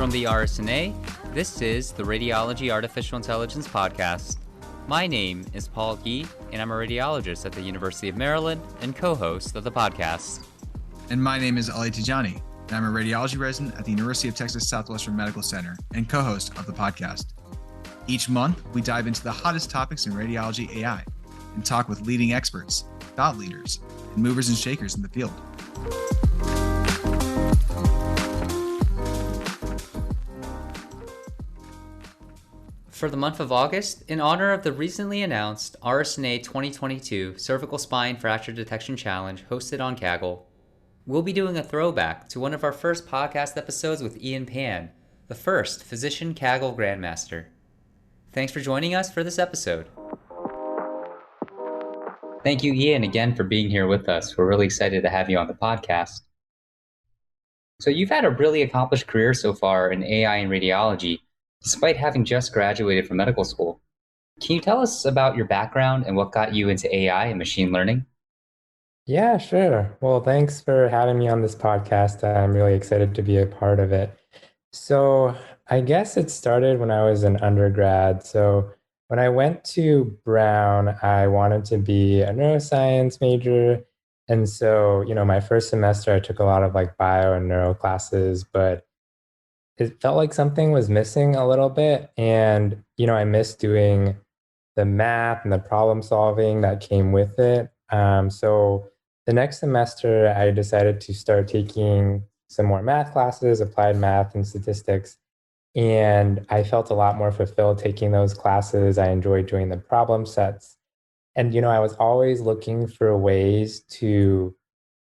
from the RSNA. This is the Radiology Artificial Intelligence Podcast. My name is Paul Gee, and I'm a radiologist at the University of Maryland and co-host of the podcast. And my name is Ali Tijani, and I'm a radiology resident at the University of Texas Southwestern Medical Center and co-host of the podcast. Each month, we dive into the hottest topics in radiology AI and talk with leading experts, thought leaders, and movers and shakers in the field. For the month of August, in honor of the recently announced RSNA 2022 Cervical Spine Fracture Detection Challenge hosted on Kaggle, we'll be doing a throwback to one of our first podcast episodes with Ian Pan, the first physician Kaggle Grandmaster. Thanks for joining us for this episode. Thank you, Ian, again for being here with us. We're really excited to have you on the podcast. So you've had a really accomplished career so far in AI and radiology, despite having just graduated from medical school. Can you tell us about your background and what got you into AI and machine learning? Yeah, sure. Well, thanks for having me on this podcast. I'm really excited to be a part of it. So I guess it started when I was an undergrad. So when I went to Brown, I wanted to be a neuroscience major. And so, my first semester, I took a lot of bio and neuro classes, but it felt like something was missing a little bit. And, I missed doing the math and the problem solving that came with it. So the next semester, I decided to start taking some more math classes, applied math and statistics. And I felt a lot more fulfilled taking those classes. I enjoyed doing the problem sets. And, I was always looking for ways to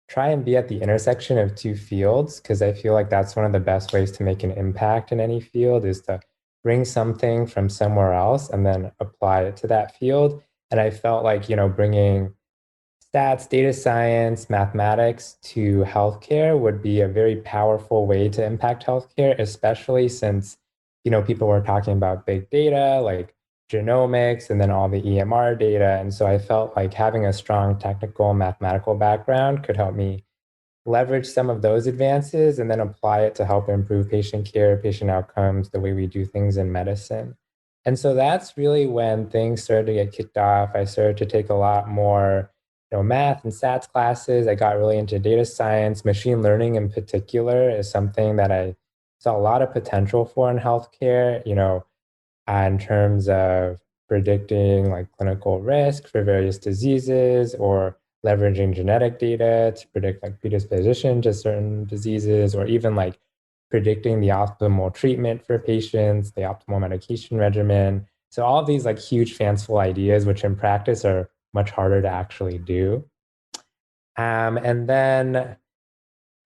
try and be at the intersection of two fields, because I feel like that's one of the best ways to make an impact in any field is to bring something from somewhere else and then apply it to that field. And I felt like, bringing stats, data science, mathematics to healthcare would be a very powerful way to impact healthcare, especially since, people were talking about big data, like genomics, and then all the EMR data. And so I felt like having a strong technical mathematical background could help me leverage some of those advances and then apply it to help improve patient care, patient outcomes, the way we do things in medicine. And so that's really when things started to get kicked off. I started to take a lot more math and stats classes. I got really into data science. Machine learning in particular is something that I saw a lot of potential for in healthcare, in terms of predicting clinical risk for various diseases or leveraging genetic data to predict predisposition to certain diseases, or even predicting the optimal treatment for patients, the optimal medication regimen. So all of these huge fanciful ideas, which in practice are much harder to actually do. And then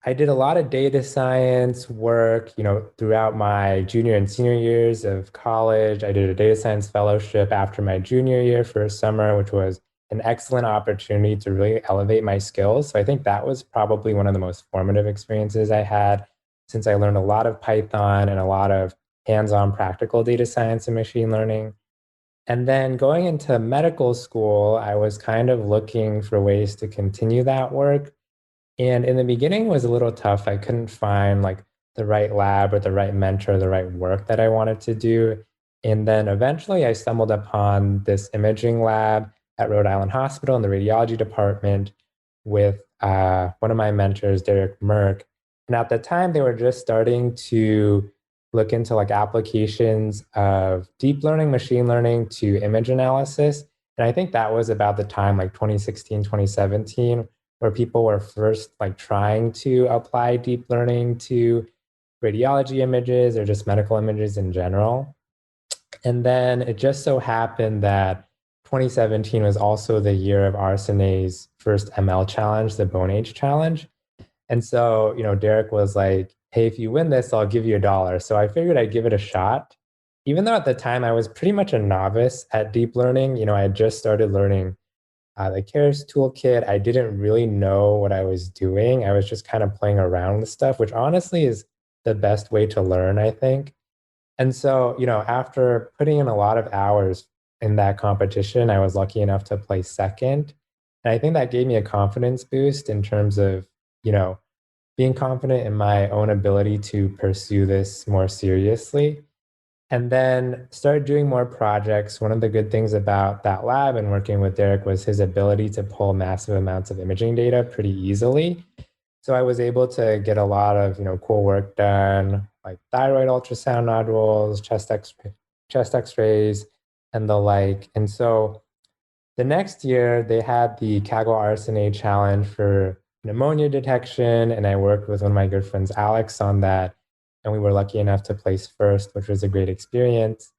I did a lot of data science work, throughout my junior and senior years of college. I did a data science fellowship after my junior year for a summer, which was an excellent opportunity to really elevate my skills. So I think that was probably one of the most formative experiences I had, since I learned a lot of Python and a lot of hands-on practical data science and machine learning. And then going into medical school, I was kind of looking for ways to continue that work. And in the beginning, it was a little tough. I couldn't find the right lab or the right mentor, the right work that I wanted to do. And then eventually I stumbled upon this imaging lab at Rhode Island Hospital in the radiology department with one of my mentors, Derek Merck. And at the time, they were just starting to look into applications of deep learning, machine learning to image analysis. And I think that was about the time, 2016, 2017, where people were first trying to apply deep learning to radiology images or just medical images in general. And then it just so happened that 2017 was also the year of RSNA's first ML challenge, the Bone Age Challenge. And so, Derek was like, hey, if you win this, I'll give you $1. So I figured I'd give it a shot. Even though at the time I was pretty much a novice at deep learning, I had just started learning the Keras toolkit. I didn't really know what I was doing. I was just kind of playing around with stuff, which honestly is the best way to learn, I think. And so, after putting in a lot of hours in that competition, I was lucky enough to place second. And I think that gave me a confidence boost in terms of, being confident in my own ability to pursue this more seriously. And then started doing more projects. One of the good things about that lab and working with Derek was his ability to pull massive amounts of imaging data pretty easily. So I was able to get a lot of, cool work done, like thyroid ultrasound nodules, chest X-rays, and the like. And so the next year, they had the Kaggle RSNA challenge for pneumonia detection, and I worked with one of my good friends, Alex, on that. And we were lucky enough to place first, which was a great experience.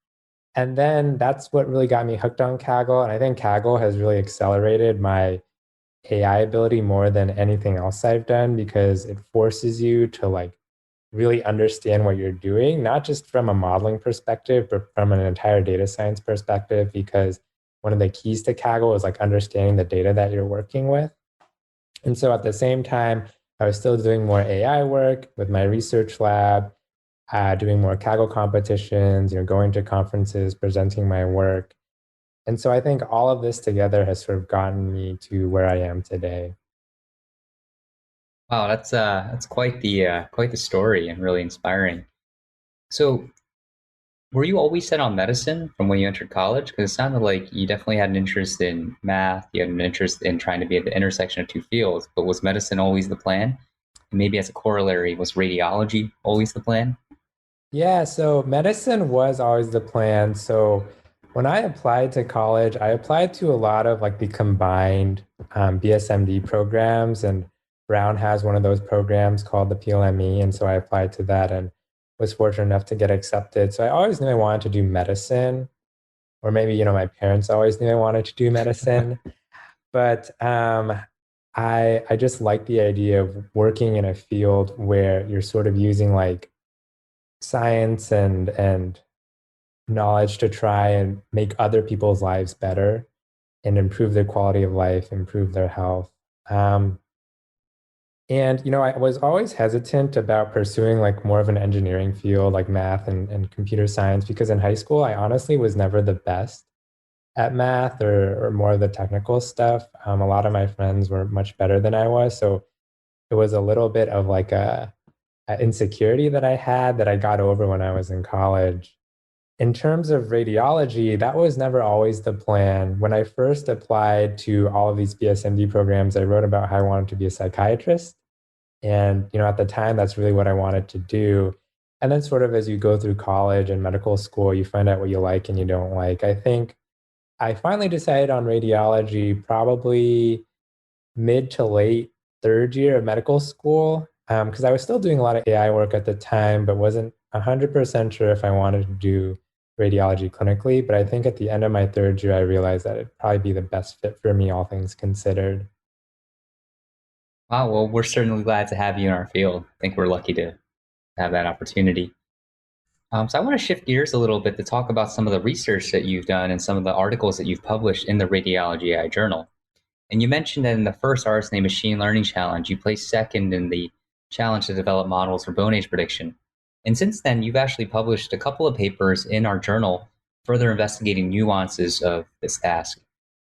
And then that's what really got me hooked on Kaggle. And I think Kaggle has really accelerated my AI ability more than anything else I've done because it forces you to like really understand what you're doing, not just from a modeling perspective, but from an entire data science perspective, because one of the keys to Kaggle is like understanding the data that you're working with. And so at the same time, I was still doing more AI work with my research lab, doing more Kaggle competitions, going to conferences, presenting my work. And so I think all of this together has sort of gotten me to where I am today. Wow, that's quite the story and really inspiring. So, were you always set on medicine from when you entered college? Because it sounded like you definitely had an interest in math, you had an interest in trying to be at the intersection of two fields, but was medicine always the plan? And maybe as a corollary, was radiology always the plan? Yeah, so medicine was always the plan. So when I applied to college, I applied to a lot of like the combined BSMD programs, and Brown has one of those programs called the PLME. And so I applied to that and was fortunate enough to get accepted. So I always knew I wanted to do medicine, or maybe, my parents always knew I wanted to do medicine. But I just like the idea of working in a field where you're sort of using like science and knowledge to try and make other people's lives better and improve their quality of life, improve their health. Um, and I was always hesitant about pursuing like more of an engineering field like math and computer science because in high school I honestly was never the best at math or more of the technical stuff. A lot of my friends were much better than I was, so it was a little bit of like a insecurity that I had that I got over when I was in college. In terms of radiology, that was never always the plan. When I first applied to all of these BSMD programs, I wrote about how I wanted to be a psychiatrist. And, at the time, that's really what I wanted to do. And then, sort of as you go through college and medical school, you find out what you like and you don't like. I think I finally decided on radiology probably mid to late third year of medical school because I was still doing a lot of AI work at the time, but wasn't 100% sure if I wanted to do radiology clinically. But I think at the end of my third year, I realized that it'd probably be the best fit for me, all things considered. Wow, well, we're certainly glad to have you in our field. I think we're lucky to have that opportunity. So I want to shift gears a little bit to talk about some of the research that you've done and some of the articles that you've published in the Radiology AI Journal. And you mentioned that in the first RSNA Machine Learning Challenge, you placed second in the challenge to develop models for bone age prediction. And since then, you've actually published a couple of papers in our journal further investigating nuances of this task.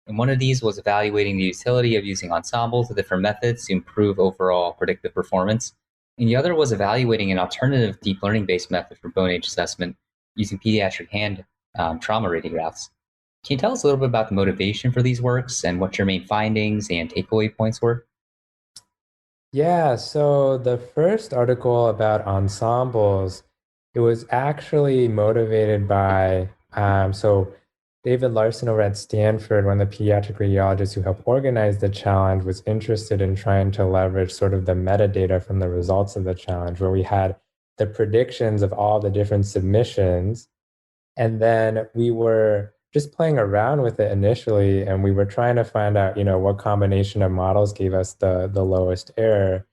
And one of these was evaluating the utility of using ensembles with different methods to improve overall predictive performance. And the other was evaluating an alternative deep learning based method for bone age assessment using pediatric hand trauma radiographs. Can you tell us a little bit about the motivation for these works and what your main findings and takeaway points were? Yeah, so the first article about ensembles, it was actually motivated by, so David Larson over at Stanford, one of the pediatric radiologists who helped organize the challenge, was interested in trying to leverage sort of the metadata from the results of the challenge, where we had the predictions of all the different submissions. And then we were just playing around with it initially, and we were trying to find out, what combination of models gave us the lowest error.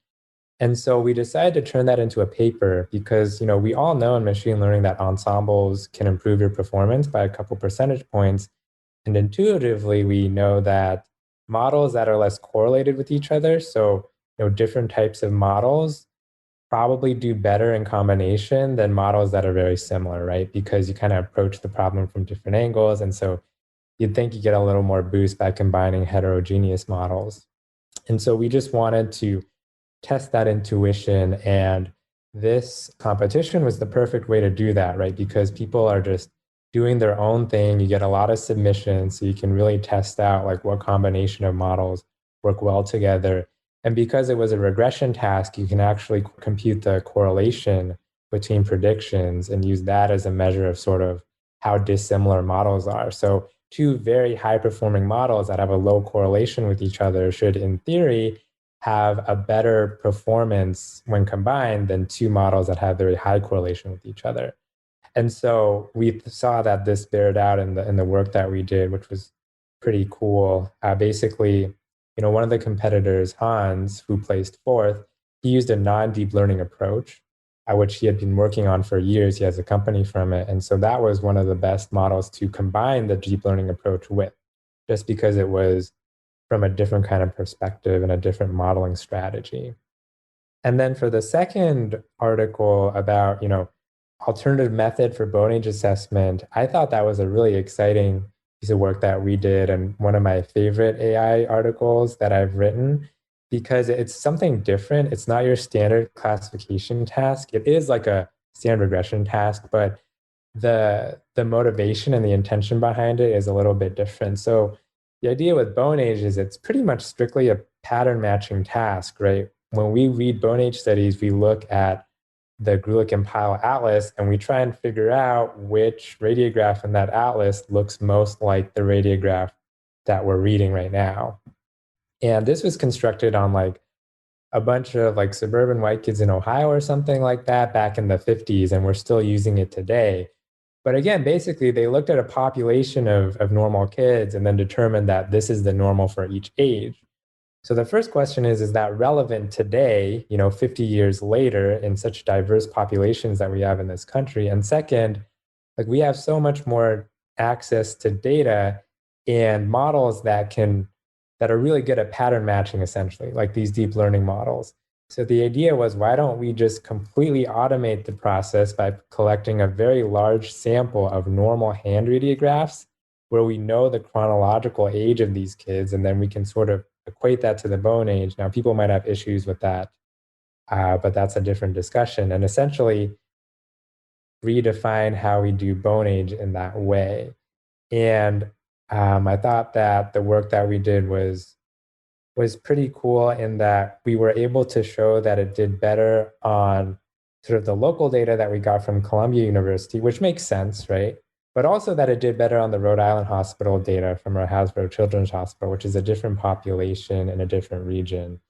And so we decided to turn that into a paper because, we all know in machine learning that ensembles can improve your performance by a couple percentage points. And intuitively, we know that models that are less correlated with each other, so, different types of models probably do better in combination than models that are very similar, right? Because you kind of approach the problem from different angles. And so you'd think you get a little more boost by combining heterogeneous models. And so we just wanted to test that intuition. And this competition was the perfect way to do that, right? Because people are just doing their own thing. You get a lot of submissions, so you can really test out like what combination of models work well together. And because it was a regression task, you can actually compute the correlation between predictions and use that as a measure of sort of how dissimilar models are. So two very high performing models that have a low correlation with each other should, in theory, have a better performance when combined than two models that have very high correlation with each other. And so we saw that this bared out in the work that we did, which was pretty cool. Basically, one of the competitors, Hans, who placed fourth, he used a non-deep learning approach, which he had been working on for years. He has a company from it. And so that was one of the best models to combine the deep learning approach with, just because it was from a different kind of perspective and a different modeling strategy. And then for the second article about, alternative method for bone age assessment, I thought that was a really exciting piece of work that we did and one of my favorite AI articles that I've written because it's something different. It's not your standard classification task. It is like a standard regression task, but the motivation and the intention behind it is a little bit different. So the idea with bone age is it's pretty much strictly a pattern matching task, right? When we read bone age studies, we look at the Grulich and Pyle atlas and we try and figure out which radiograph in that atlas looks most like the radiograph that we're reading right now. And this was constructed on like a bunch of like suburban white kids in Ohio or something like that back in the 50s, and we're still using it today. But again, basically, they looked at a population of normal kids and then determined that this is the normal for each age. So the first question is that relevant today, 50 years later in such diverse populations that we have in this country? And second, like we have so much more access to data and models that are really good at pattern matching, essentially, like these deep learning models. So the idea was, why don't we just completely automate the process by collecting a very large sample of normal hand radiographs where we know the chronological age of these kids, and then we can sort of equate that to the bone age. Now, people might have issues with that, but that's a different discussion. And essentially redefine how we do bone age in that way. And I thought that the work that we did was pretty cool in that we were able to show that it did better on sort of the local data that we got from Columbia University, which makes sense, right? But also that it did better on the Rhode Island Hospital data from our Hasbro Children's Hospital, which is a different population in a different region.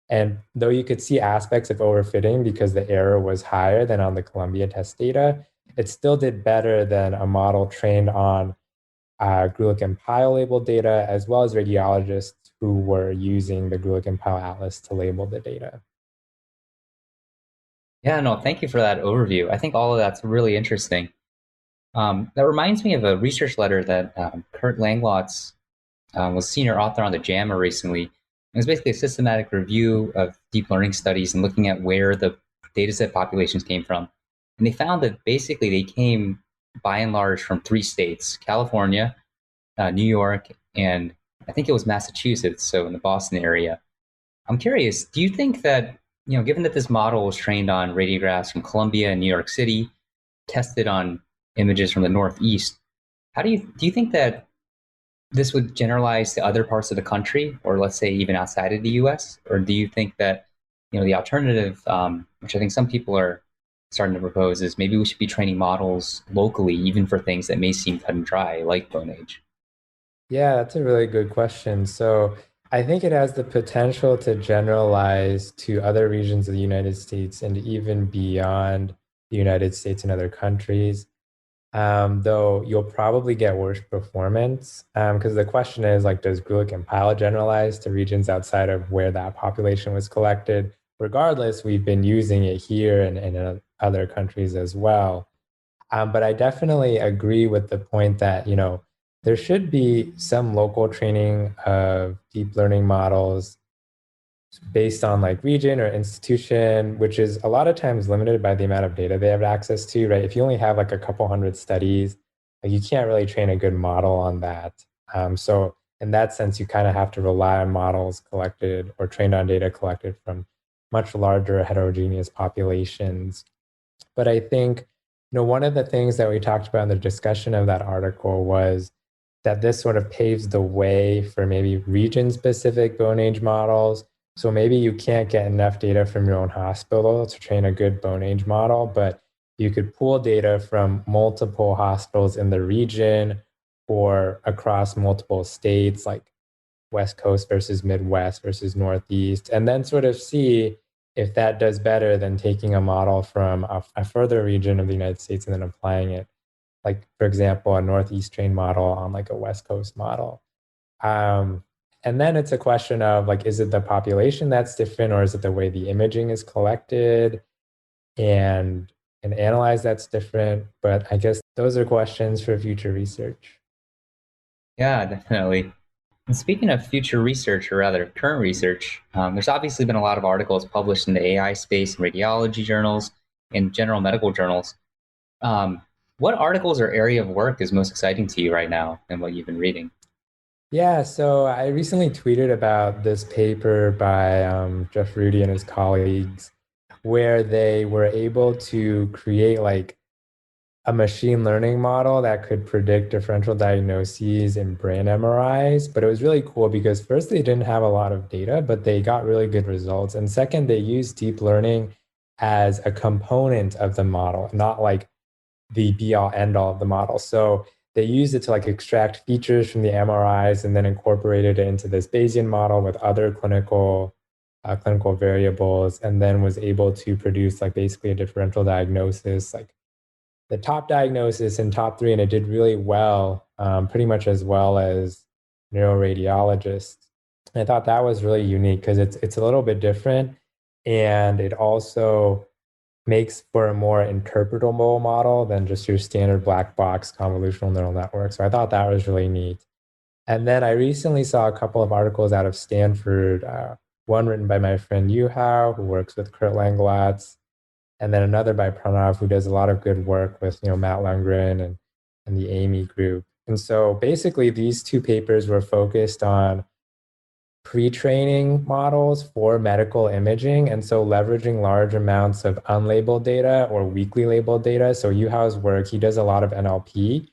And though you could see aspects of overfitting because the error was higher than on the Columbia test data, it still did better than a model trained on Grulich and Pyle labeled data, as well as radiologists who were using the Grulich and Pyle atlas to label the data. Yeah, no, thank you for that overview. I think all of that's really interesting. That reminds me of a research letter that Kurt Langlotz was senior author on the JAMA recently. It was basically a systematic review of deep learning studies and looking at where the dataset populations came from. And they found that basically they came by and large from 3 states, California, New York, and I think it was Massachusetts, so in the Boston area. I'm curious, do you think that, given that this model was trained on radiographs from Columbia and New York City, tested on images from the Northeast, do you think that this would generalize to other parts of the country, or let's say even outside of the US? Or do you think that, the alternative, which I think some people are starting to propose, is maybe we should be training models locally, even for things that may seem cut and dry, like bone age? Yeah, that's a really good question. So I think it has the potential to generalize to other regions of the United States and even beyond the United States and other countries. Though you'll probably get worse performance because the question is like, does Grulich and Pyle generalize to regions outside of where that population was collected? Regardless, we've been using it here and in other countries as well. But I definitely agree with the point that, there should be some local training of deep learning models based on like region or institution, which is a lot of times limited by the amount of data they have access to, right? If you only have like a couple hundred studies, like you can't really train a good model on that. So in that sense, you kind of have to rely on models collected or trained on data collected from much larger heterogeneous populations. But I think, one of the things that we talked about in the discussion of that article was that this sort of paves the way for maybe region-specific bone age models. So maybe you can't get enough data from your own hospital to train a good bone age model, but you could pool data from multiple hospitals in the region or across multiple states, like West Coast versus Midwest versus Northeast, and then sort of see if that does better than taking a model from a further region of the United States and then applying it, like, for example, a Northeast trained model on like a West Coast model. Um, and then it's a question of like, is it the population that's different, or is it the way the imaging is collected and analyzed that's different? But I guess those are questions for future research. Yeah, definitely. And speaking of future research, or rather current research, there's obviously been a lot of articles published in the AI space in radiology journals and general medical journals. Um, what articles or area of work is most exciting to you right now and what you've been reading? Yeah, so I recently tweeted about this paper by Jeff Rudy and his colleagues, where they were able to create like a machine learning model that could predict differential diagnoses in brain MRIs. But it was really cool because first, they didn't have a lot of data, but they got really good results. And second, they used deep learning as a component of the model, not like the be all end all of the model. So they used it to like extract features from the MRIs and then incorporated it into this Bayesian model with other clinical variables, and then was able to produce like basically a differential diagnosis, like the top diagnosis in top three, and it did really well, pretty much as well as neuroradiologists. And I thought that was really unique because it's a little bit different, and it also makes for a more interpretable model than just your standard black box convolutional neural network. So I thought that was really neat. And then I recently saw a couple of articles out of Stanford, one written by my friend Yuhao, who works with Kurt Langlatz, and then another by Pranav, who does a lot of good work with Matt Lundgren and the Amy group. And so basically, these two papers were focused on pre-training models for medical imaging, and so leveraging large amounts of unlabeled data or weakly labeled data. So Yuhao's work, he does a lot of NLP,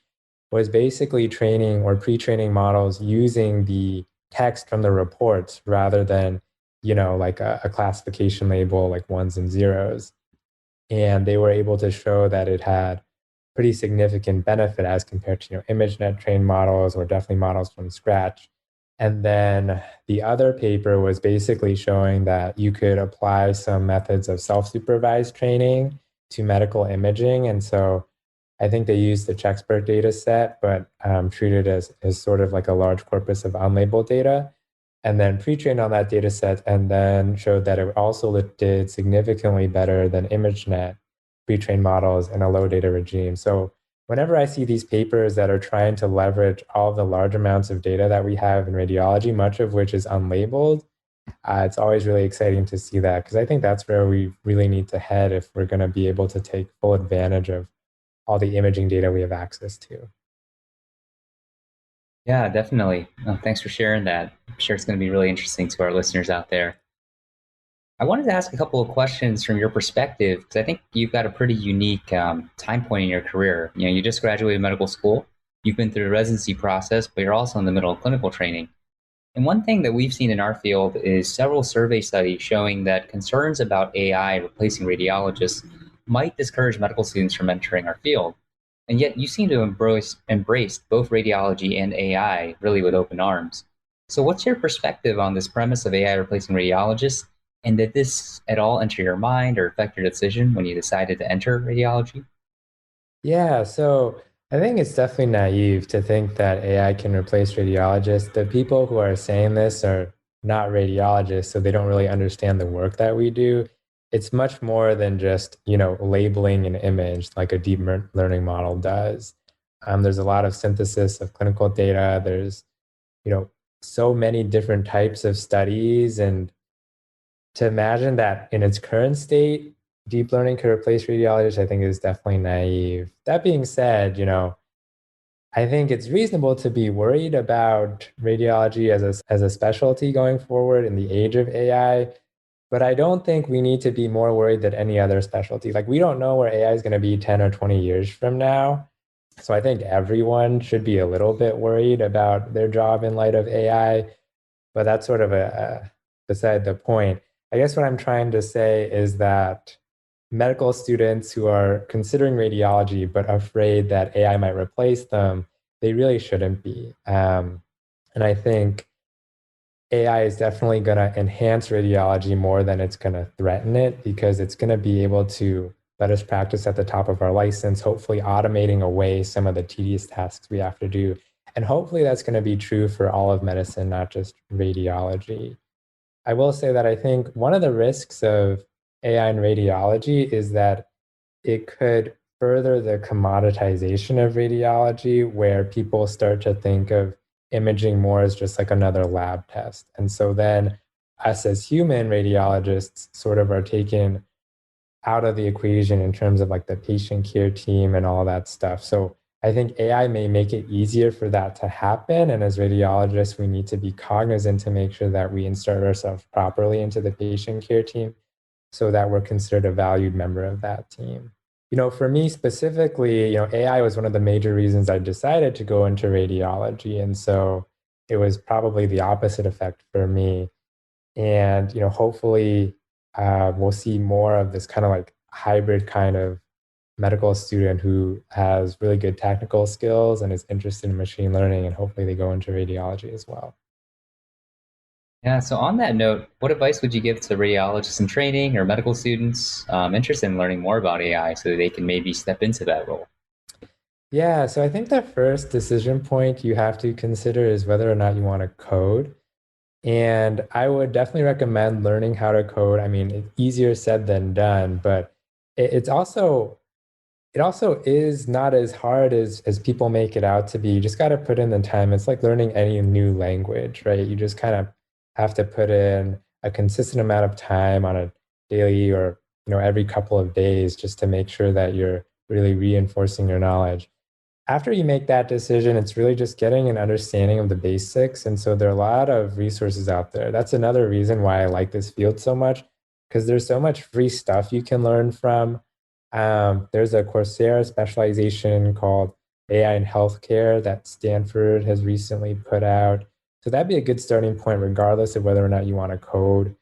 was basically training or pre-training models using the text from the reports rather than, like a classification label like ones and zeros. And they were able to show that it had pretty significant benefit as compared to ImageNet trained models, or definitely models from scratch. And then the other paper was basically showing that you could apply some methods of self-supervised training to medical imaging. And so I think they used the Checksburg data set, but treated as sort of like a large corpus of unlabeled data, and then pre-trained on that data set, and then showed that it also did significantly better than ImageNet pre-trained models in a low data regime. So whenever I see these papers that are trying to leverage all the large amounts of data that we have in radiology, much of which is unlabeled, it's always really exciting to see that, because I think that's where we really need to head if we're going to be able to take full advantage of all the imaging data we have access to. Yeah, definitely. Thanks for sharing that. I'm sure it's going to be really interesting to our listeners out there. I wanted to ask a couple of questions from your perspective, because I think you've got a pretty unique time point in your career. You just graduated medical school, you've been through the residency process, but you're also in the middle of clinical training. And one thing that we've seen in our field is several survey studies showing that concerns about AI replacing radiologists might discourage medical students from entering our field. And yet you seem to embrace both radiology and AI really with open arms. So what's your perspective on this premise of AI replacing radiologists? And did this at all enter your mind or affect your decision when you decided to enter radiology? Yeah, so I think it's definitely naive to think that AI can replace radiologists. The people who are saying this are not radiologists, so they don't really understand the work that we do. It's much more than just, labeling an image like a deep learning model does. There's a lot of synthesis of clinical data. There's, so many different types of studies, and to imagine that in its current state, deep learning could replace radiologists, I think is definitely naive. That being said, I think it's reasonable to be worried about radiology as a specialty going forward in the age of AI. But I don't think we need to be more worried than any other specialty. Like we don't know where AI is going to be 10 or 20 years from now. So I think everyone should be a little bit worried about their job in light of AI, but that's sort of a beside the point. I guess what I'm trying to say is that medical students who are considering radiology but afraid that AI might replace them, they really shouldn't be. And I think AI is definitely going to enhance radiology more than it's going to threaten it because it's going to be able to let us practice at the top of our license, hopefully automating away some of the tedious tasks we have to do. And hopefully that's going to be true for all of medicine, not just radiology. I will say that I think one of the risks of AI in radiology is that it could further the commoditization of radiology, where people start to think of imaging more as just like another lab test. And so then us as human radiologists sort of are taken out of the equation in terms of like the patient care team and all that stuff. So I think AI may make it easier for that to happen. And as radiologists, we need to be cognizant to make sure that we insert ourselves properly into the patient care team so that we're considered a valued member of that team. For me specifically, AI was one of the major reasons I decided to go into radiology. And so it was probably the opposite effect for me. And, hopefully we'll see more of this kind of like hybrid kind of medical student who has really good technical skills and is interested in machine learning, and hopefully they go into radiology as well. Yeah, so on that note, what advice would you give to radiologists in training or medical students interested in learning more about AI so that they can maybe step into that role? Yeah, so I think the first decision point you have to consider is whether or not you want to code. And I would definitely recommend learning how to code. I mean, it's easier said than done, but it also is not as hard as people make it out to be. You just got to put in the time. It's like learning any new language, right? You just kind of have to put in a consistent amount of time on a daily or every couple of days just to make sure that you're really reinforcing your knowledge. After you make that decision, it's really just getting an understanding of the basics. And so there are a lot of resources out there. That's another reason why I like this field so much, because there's so much free stuff you can learn from. There's a Coursera specialization called AI in Healthcare that Stanford has recently put out. So that'd be a good starting point, regardless of whether or not you want to code.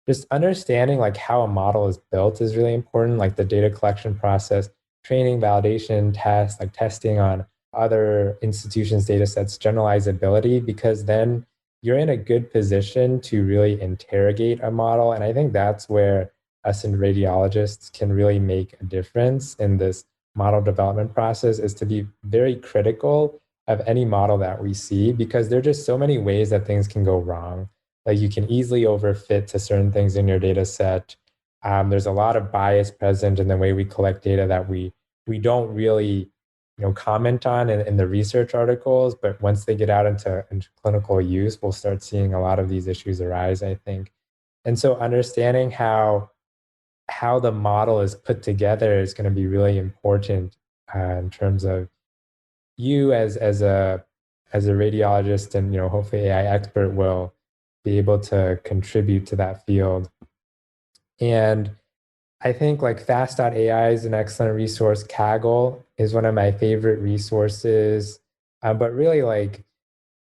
Just understanding like how a model is built is really important, like the data collection process, training, validation, tests, like testing on other institutions' data sets, generalizability, because then you're in a good position to really interrogate a model. And I think that's where us and radiologists can really make a difference in this model development process, is to be very critical of any model that we see, because there are just so many ways that things can go wrong. Like you can easily overfit to certain things in your data set. There's a lot of bias present in the way we collect data that we don't really comment on in the research articles, but once they get out into clinical use, we'll start seeing a lot of these issues arise, I think. And so understanding how the model is put together is going to be really important in terms of you as a radiologist, and hopefully AI expert will be able to contribute to that field. And I think like fast.ai is an excellent resource. Kaggle is one of my favorite resources. But really, like,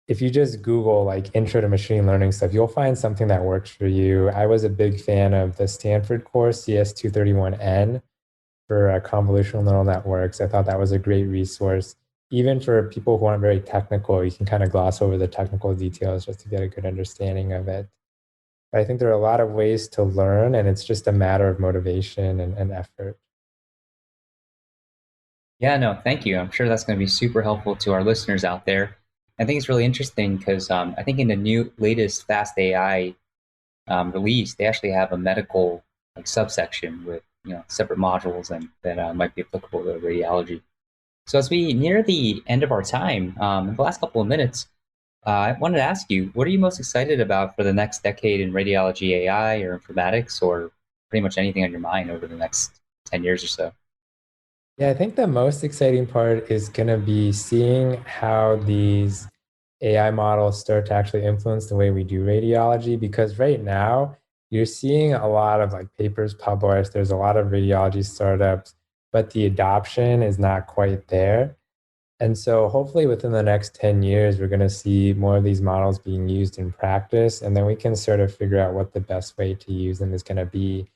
if you just Google like intro to machine learning stuff, you'll find something that works for you. I was a big fan of the Stanford course, CS231N, for convolutional neural networks. I thought that was a great resource. Even for people who aren't very technical, you can kind of gloss over the technical details just to get a good understanding of it. But I think there are a lot of ways to learn, and it's just a matter of motivation and effort. Yeah, no, thank you. I'm sure that's going to be super helpful to our listeners out there. I think it's really interesting because I think in the new latest Fast AI release, they actually have a medical like subsection with separate modules and that might be applicable to radiology. So as we near the end of our time, in the last couple of minutes, I wanted to ask you, what are you most excited about for the next decade in radiology AI or informatics, or pretty much anything on your mind over the next 10 years or so? Yeah, I think the most exciting part is going to be seeing how these AI models start to actually influence the way we do radiology. Because right now, you're seeing a lot of like papers published. There's a lot of radiology startups, but the adoption is not quite there. And so hopefully within the next 10 years, we're going to see more of these models being used in practice. And then we can sort of figure out what the best way to use them is going to be.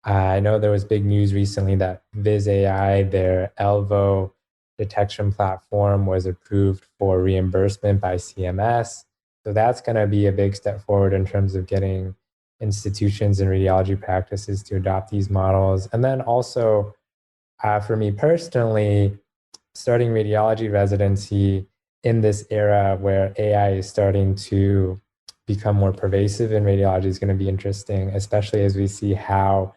I know there was big news recently that Viz AI, their Elvo detection platform, was approved for reimbursement by CMS. So that's going to be a big step forward in terms of getting institutions and radiology practices to adopt these models. And then also, for me personally, starting radiology residency in this era where AI is starting to become more pervasive in radiology is going to be interesting, especially as we see how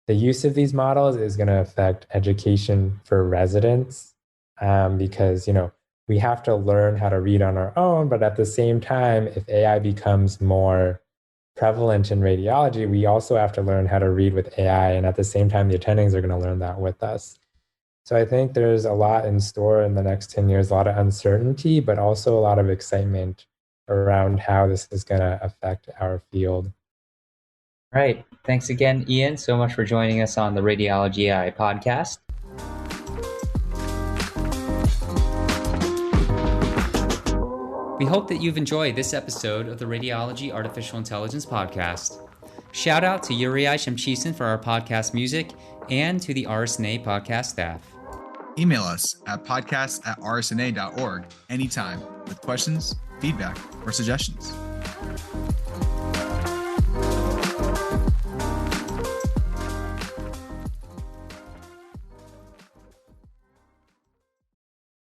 the use of these models is going to affect education for residents, because we have to learn how to read on our own, but at the same time, if AI becomes more prevalent in radiology, we also have to learn how to read with AI, and at the same time, the attendings are going to learn that with us. So I think there's a lot in store in the next 10 years, a lot of uncertainty, but also a lot of excitement around how this is going to affect our field. Right. Thanks again, Ian, so much for joining us on the Radiology AI podcast. We hope that you've enjoyed this episode of the Radiology Artificial Intelligence podcast. Shout out to Uriah Shemchisen for our podcast music and to the RSNA podcast staff. Email us at podcast@rsna.org anytime with questions, feedback, or suggestions.